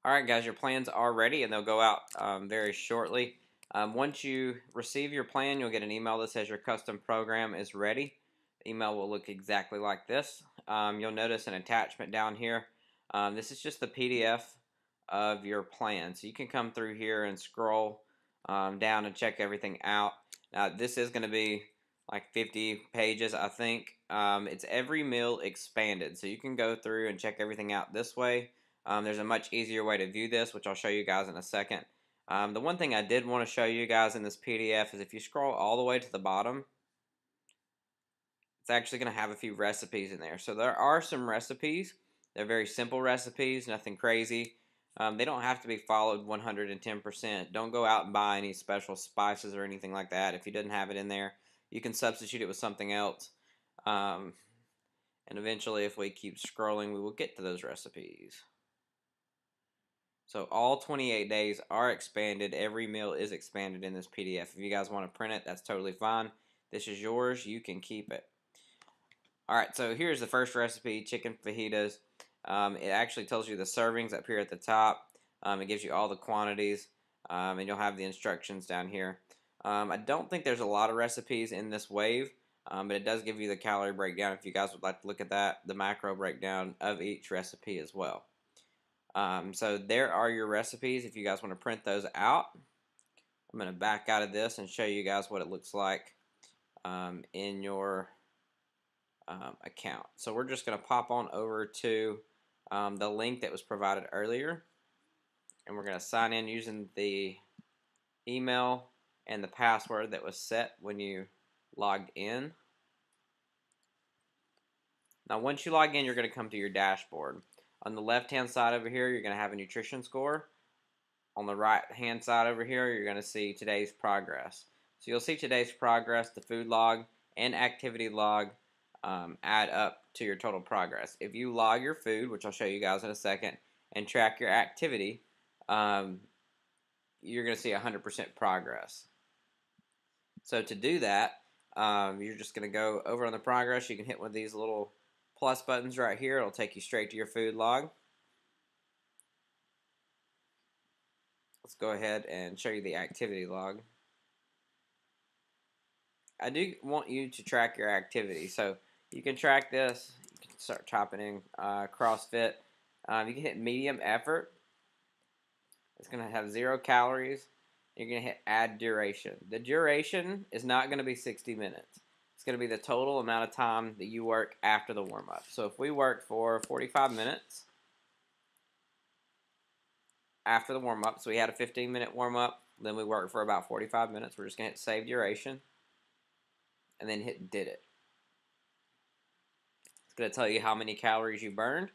Alright guys, your plans are ready and they'll go out very shortly. Once you receive your plan, you'll get an email that says your custom program is ready. The email will look exactly like this. You'll notice an attachment down here. This is just the PDF of your plan. So you can come through here and scroll down and check everything out. Now this is going to be like 50 pages, I think. It's every meal expanded. So you can go through and check everything out this way. There's a much easier way to view this, which I'll show you guys in a second. The one thing I did want to show you guys in this PDF is if you scroll all the way to the bottom, it's actually going to have a few recipes in there. So there are some recipes. They're very simple recipes, nothing crazy. They don't have to be followed 110%. Don't go out and buy any special spices or anything like that. If you didn't have it in there, you can substitute it with something else. And eventually, if we keep scrolling, we will get to those recipes. So all 28 days are expanded. Every meal is expanded in this PDF. If you guys want to print it, that's totally fine. This is yours. You can keep it. Alright, so here's the first recipe, chicken fajitas. It actually tells you the servings up here at the top. It gives you all the quantities, and you'll have the instructions down here. I don't think there's a lot of recipes in this wave, but it does give you the calorie breakdown if you guys would like to look at that, the macro breakdown of each recipe as well. So there are your recipes if you guys want to print those out. I'm going to back out of this and show you guys what it looks like in your account. So we're just going to pop on over to the link that was provided earlier, and we're going to sign in using the email and the password that was set when you logged in. Now once you log in, you're going to come to your dashboard. On the left hand side over here, you're going to have a nutrition score. On the right hand side over here, you're going to see today's progress. So you'll see today's progress, the food log and activity log add up to your total progress. If you log your food, which I'll show you guys in a second, and track your activity, you're going to see 100% progress. So to do that, you're just going to go over on the progress. You can hit one of these little plus buttons right here. It'll take you straight to your food log. Let's go ahead and show you the activity log. I do want you to track your activity. So you can track this. You can start typing in CrossFit. You can hit medium effort. It's going to have 0 calories. You're going to hit add duration. The duration is not going to be 60 minutes. It's going to be the total amount of time that you work after the warm-up. So if we work for 45 minutes after the warm-up, so we had a 15-minute warm-up, then we worked for about 45 minutes, we're just going to hit save duration and then hit did it. It's going to tell you how many calories you burned.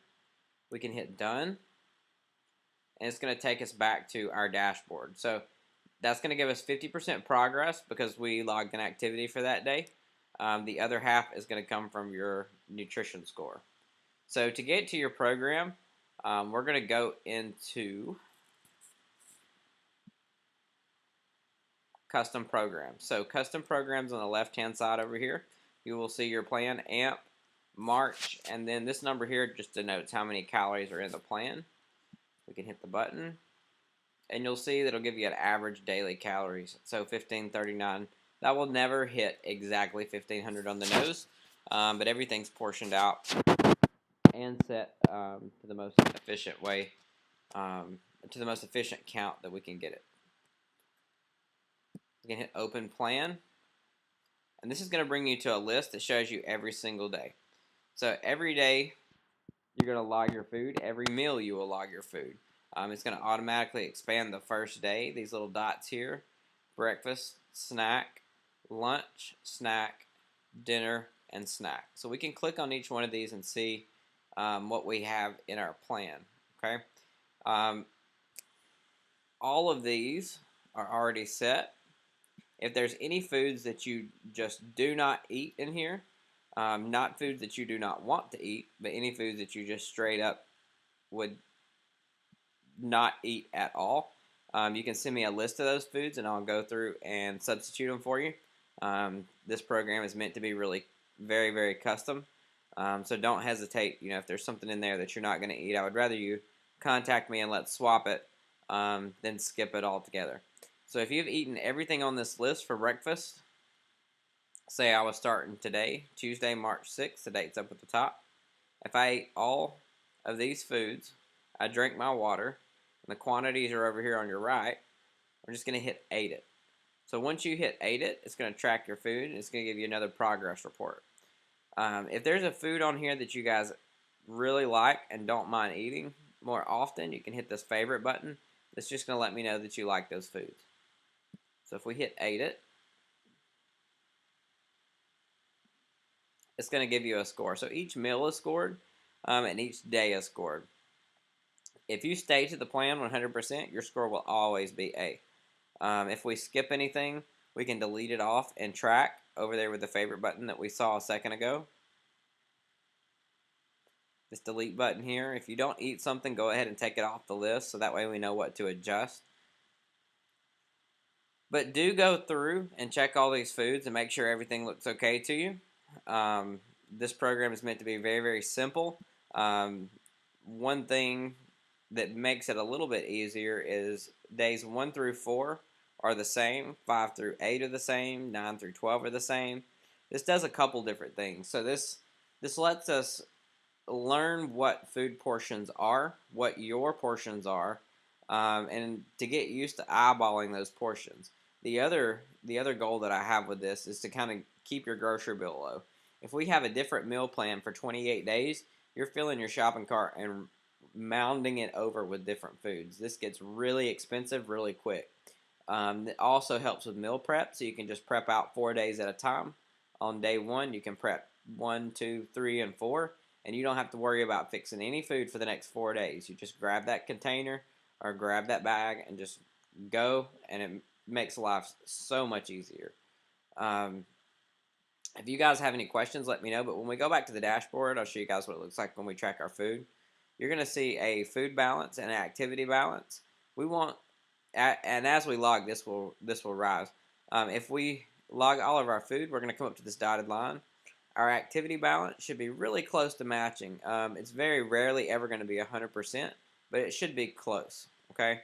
We can hit done, and it's going to take us back to our dashboard. So that's going to give us 50% progress because we logged an activity for that day. The other half is going to come from your nutrition score. So to get to your program, we're going to go into custom programs. So custom programs on the left hand side over here, you will see your plan, AMP, March, and then this number here just denotes how many calories are in the plan. We can hit the button, and you'll see that it'll give you an average daily calories. So 1539. That will never hit exactly 1500 on the nose, but everything's portioned out and set to the most efficient way, to the most efficient count that we can get it. You can hit open plan, and this is going to bring you to a list that shows you every single day. So every day you're going to log your food. Every meal you will log your food. It's going to automatically expand the first day. These little dots here: breakfast, snack, lunch, snack, dinner, and snack. So we can click on each one of these and see what we have in our plan. Okay, all of these are already set. If there's any foods that you just do not eat in here, not foods that you do not want to eat, but any foods that you just straight up would not eat at all, you can send me a list of those foods and I'll go through and substitute them for you. This program is meant to be really very, very custom, so don't hesitate. If there's something in there that you're not going to eat, I would rather you contact me and let's swap it, then skip it altogether. So if you've eaten everything on this list for breakfast, say I was starting today, Tuesday, March 6th, the date's up at the top. If I ate all of these foods, I drank my water, and the quantities are over here on your right, we're just going to hit 8 it. So once you hit 8 it, it's going to track your food, and it's going to give you another progress report. If there's a food on here that you guys really like and don't mind eating more often, you can hit this favorite button. It's just going to let me know that you like those foods. So if we hit 8 it, it's going to give you a score. So each meal is scored, and each day is scored. If you stay to the plan 100%, your score will always be A. If we skip anything, we can delete it off and track over there with the favorite button that we saw a second ago. This delete button here. If you don't eat something, go ahead and take it off the list so that way we know what to adjust. But do go through and check all these foods and make sure everything looks okay to you. This program is meant to be very, very simple. One thing that makes it a little bit easier is days 1 through 4 are the same, 5 through 8 are the same, 9 through 12 are the same. This does a couple different things. So this lets us learn what food portions are, what your portions are, and to get used to eyeballing those portions. The other goal that I have with this is to kind of keep your grocery bill low. If we have a different meal plan for 28 days, you're filling your shopping cart and mounding it over with different foods. This gets really expensive really quick. It also helps with meal prep, so you can just prep out 4 days at a time. On day 1, you can prep 1, 2, 3, and 4, and you don't have to worry about fixing any food for the next 4 days. You just grab that container or grab that bag and just go, and it makes life so much easier. If you guys have any questions, let me know. But when we go back to the dashboard, I'll show you guys what it looks like when we track our food. You're going to see a food balance and an activity balance. We want, and as we log, this will rise. If we log all of our food, we're going to come up to this dotted line. Our activity balance should be really close to matching. It's very rarely ever going to be 100%, but it should be close. Okay.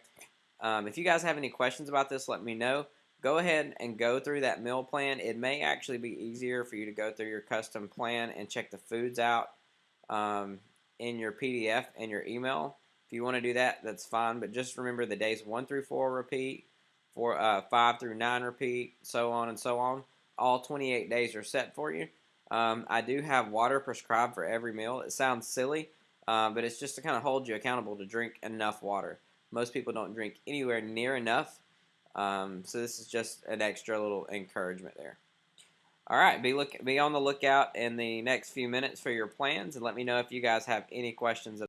If you guys have any questions about this, let me know. Go ahead and go through that meal plan. It may actually be easier for you to go through your custom plan and check the foods out in your PDF and your email. If you want to do that, that's fine. But just remember the days 1 through 4 repeat, 5 through 9 repeat, so on and so on. All 28 days are set for you. I do have water prescribed for every meal. It sounds silly, but it's just to kind of hold you accountable to drink enough water. Most people don't drink anywhere near enough. So this is just an extra little encouragement there. All right, be on the lookout in the next few minutes for your plans, and let me know if you guys have any questions.